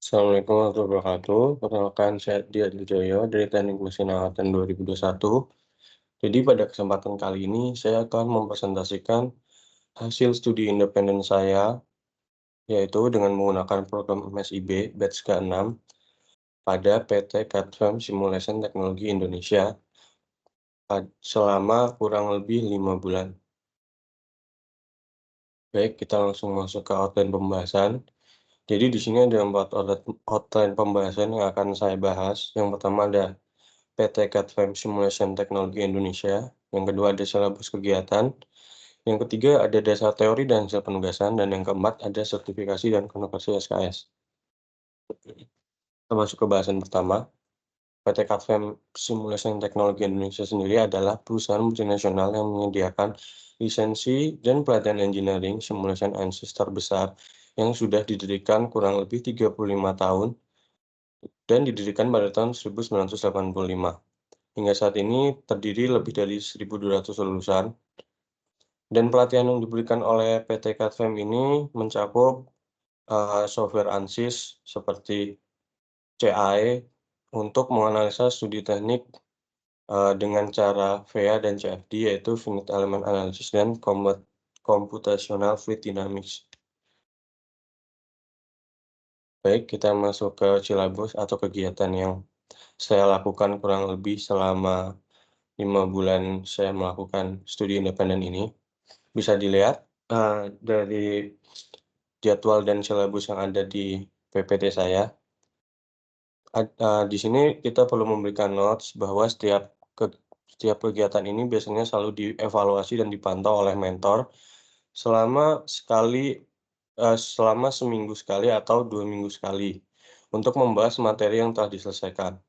Assalamualaikum warahmatullahi wabarakatuh. Perkenalkan, saya Dian Wijoyo dari Teknik Mesin Angkatan 2021. Jadi pada kesempatan kali ini saya akan mempresentasikan hasil studi independen saya, yaitu dengan menggunakan program MSIB batch ke-6 pada PT Catfam Simulation Teknologi Indonesia selama kurang lebih 5 bulan. Baik, kita langsung masuk ke outline pembahasan. Jadi di sini ada 4 outline pembahasan yang akan saya bahas. Yang pertama ada PT Catfam Simulation Teknologi Indonesia, yang kedua ada silabus kegiatan, yang ketiga ada dasar teori dan hasil penugasan, dan yang keempat ada sertifikasi dan konversi SKS. Kita masuk ke bahasan pertama. PT Catfam Simulation Teknologi Indonesia sendiri adalah perusahaan multinasional yang menyediakan lisensi dan pelatihan engineering simulation ANSYS terbesar yang sudah didirikan kurang lebih 35 tahun dan didirikan pada tahun 1985. Hingga saat ini terdiri lebih dari 1.200 lulusan, dan pelatihan yang diberikan oleh PT Catfam ini mencakup software ANSYS seperti CAE untuk menganalisa studi teknik dengan cara VA dan CFD, yaitu Finite Element Analysis dan Computational Fluid Dynamics. Baik, kita masuk ke silabus atau kegiatan yang saya lakukan kurang lebih selama 5 bulan saya melakukan studi independen ini. Bisa dilihat dari jadwal dan silabus yang ada di PPT saya. Di sini kita perlu memberikan notes bahwa setiap kegiatan ini biasanya selalu dievaluasi dan dipantau oleh mentor selama seminggu sekali atau 2 minggu sekali untuk membahas materi yang telah diselesaikan.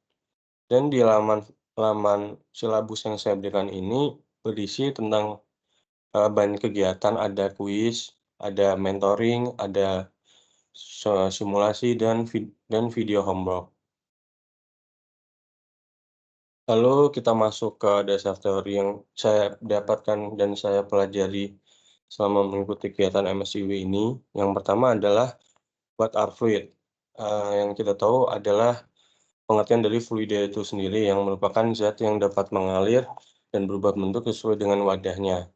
Dan di laman silabus yang saya berikan ini berisi tentang banyak kegiatan, ada kuis, ada mentoring, ada simulasi, dan video homework. Lalu kita masuk ke dasar teori yang saya dapatkan dan saya pelajari selama mengikuti kegiatan MSIW ini. Yang pertama adalah what are fluid. Yang kita tahu adalah pengertian dari fluida itu sendiri, yang merupakan zat yang dapat mengalir dan berubah bentuk sesuai dengan wadahnya,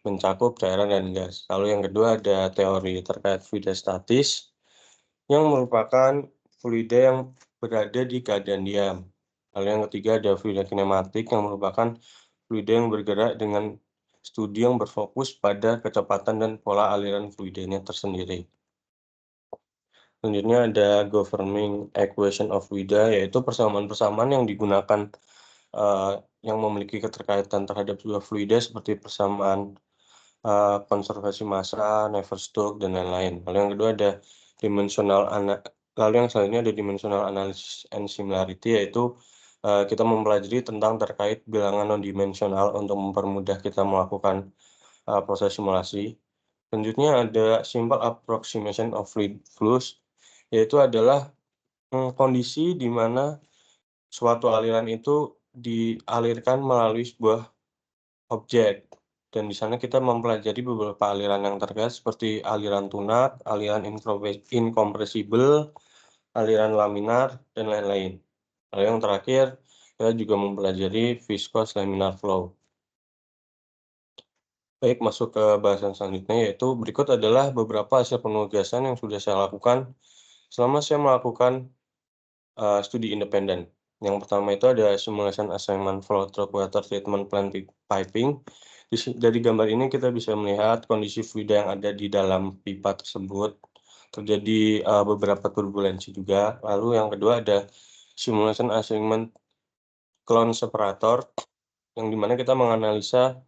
mencakup cairan dan gas. Lalu yang kedua ada teori terkait fluida statis, yang merupakan fluida yang berada di keadaan diam. Lalu yang ketiga ada fluida kinematik, yang merupakan fluida yang bergerak dengan studi yang berfokus pada kecepatan dan pola aliran fluidanya tersendiri. Selanjutnya ada governing equation of fluida, yaitu persamaan-persamaan yang digunakan yang memiliki keterkaitan terhadap sebuah fluida seperti persamaan konservasi massa, Navier-Stokes, dan lain-lain. Lalu yang kedua ada yang selanjutnya ada dimensional analysis and similarity, yaitu kita mempelajari tentang terkait bilangan non-dimensional untuk mempermudah kita melakukan proses simulasi. Selanjutnya ada simple approximation of fluid flows, yaitu adalah kondisi di mana suatu aliran itu dialirkan melalui sebuah objek. Dan di sana kita mempelajari beberapa aliran yang terkait seperti aliran tunak, aliran inkompresibel, aliran laminar, dan lain-lain. Lalu yang terakhir, kita juga mempelajari viscous laminar flow. Baik, masuk ke bahasan selanjutnya, yaitu berikut adalah beberapa hasil penugasan yang sudah saya lakukan selama saya melakukan studi independen. Yang pertama itu ada simulation assignment flow through water treatment plant piping. Dari gambar ini kita bisa melihat kondisi fluida yang ada di dalam pipa tersebut. Terjadi beberapa turbulensi juga. Lalu yang kedua ada simulation assignment clone separator, yang dimana kita menganalisa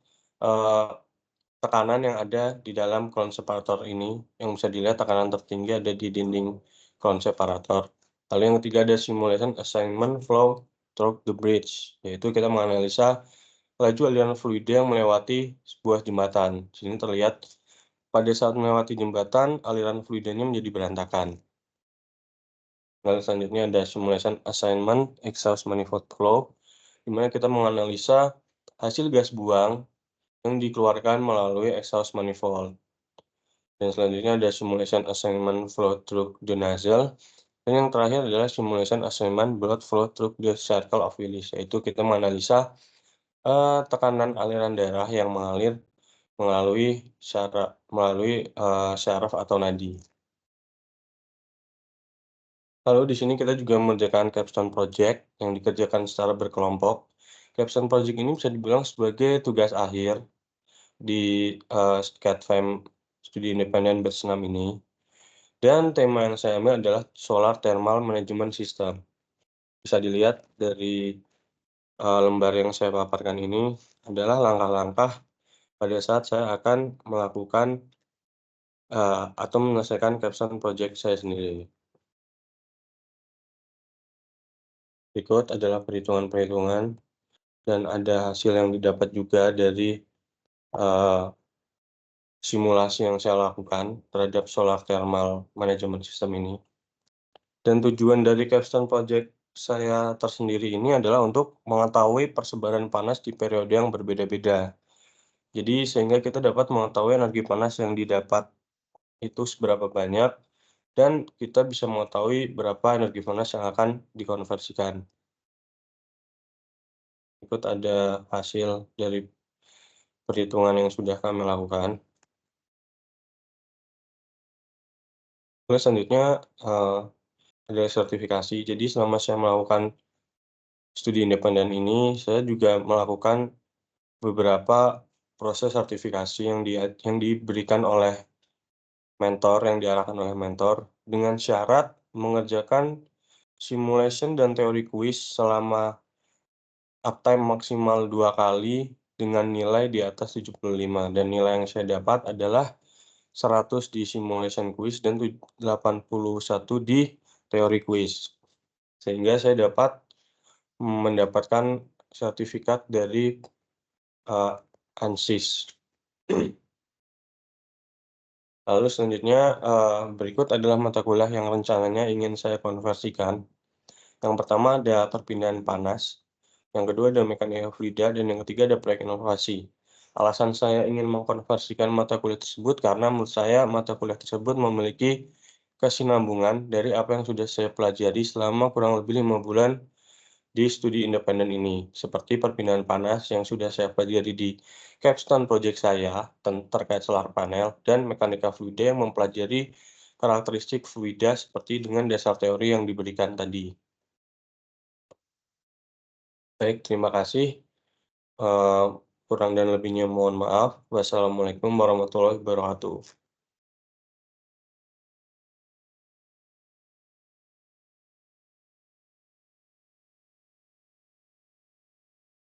tekanan yang ada di dalam clone separator ini. Yang bisa dilihat tekanan tertinggi ada di dinding clone separator. Lalu yang ketiga ada simulation assignment flow through the bridge, yaitu kita menganalisa laju aliran fluida yang melewati sebuah jembatan. Di sini terlihat pada saat melewati jembatan, aliran fluidanya menjadi berantakan. Lalu selanjutnya ada simulation assignment exhaust manifold flow, di mana kita menganalisa hasil gas buang yang dikeluarkan melalui exhaust manifold. Dan selanjutnya ada simulation assignment flow through the nozzle, Dan yang terakhir adalah simulation assignment blood flow through the circle of Willis, yaitu kita menganalisa tekanan aliran darah yang mengalir melalui syaraf atau nadi. Lalu di sini kita juga mengerjakan capstone project yang dikerjakan secara berkelompok. Capstone project ini bisa dibilang sebagai tugas akhir di SCAD-FEM Studi Independen Bersenam ini. Dan tema yang saya ambil adalah Solar Thermal Management System. Bisa dilihat dari lembar yang saya paparkan ini adalah langkah-langkah pada saat saya akan melakukan atau menyelesaikan capstone project saya sendiri. Berikut adalah perhitungan-perhitungan dan ada hasil yang didapat juga dari eee, simulasi yang saya lakukan terhadap solar thermal management system ini. Dan tujuan dari capstone project saya tersendiri ini adalah untuk mengetahui persebaran panas di periode yang berbeda-beda. Jadi sehingga kita dapat mengetahui energi panas yang didapat itu seberapa banyak, dan kita bisa mengetahui berapa energi panas yang akan dikonversikan. Berikut ada hasil dari perhitungan yang sudah kami lakukan. Terus selanjutnya, ada sertifikasi. Jadi selama saya melakukan studi independen ini, saya juga melakukan beberapa proses sertifikasi yang diberikan oleh mentor, yang diarahkan oleh mentor, dengan syarat mengerjakan simulation dan teori kuis selama uptime maksimal 2 kali dengan nilai di atas 75, dan nilai yang saya dapat adalah 100 di simulation quiz dan 81 di teori quiz. Sehingga saya dapat mendapatkan sertifikat dari, eee, ANSYS. Lalu selanjutnya, berikut adalah mata kuliah yang rencananya ingin saya konversikan. Yang pertama ada perpindahan panas, yang kedua ada mekanika fluida, dan yang ketiga ada proyek inovasi. Alasan saya ingin mengkonversikan mata kuliah tersebut karena menurut saya mata kuliah tersebut memiliki kesinambungan dari apa yang sudah saya pelajari selama kurang lebih 5 bulan di studi independen ini, seperti perpindahan panas yang sudah saya pelajari di capstone project saya terkait solar panel, dan mekanika fluida yang mempelajari karakteristik fluida seperti dengan dasar teori yang diberikan tadi. Baik, terima kasih. Eee, Kurang dan lebihnya mohon maaf. Wassalamualaikum warahmatullahi wabarakatuh.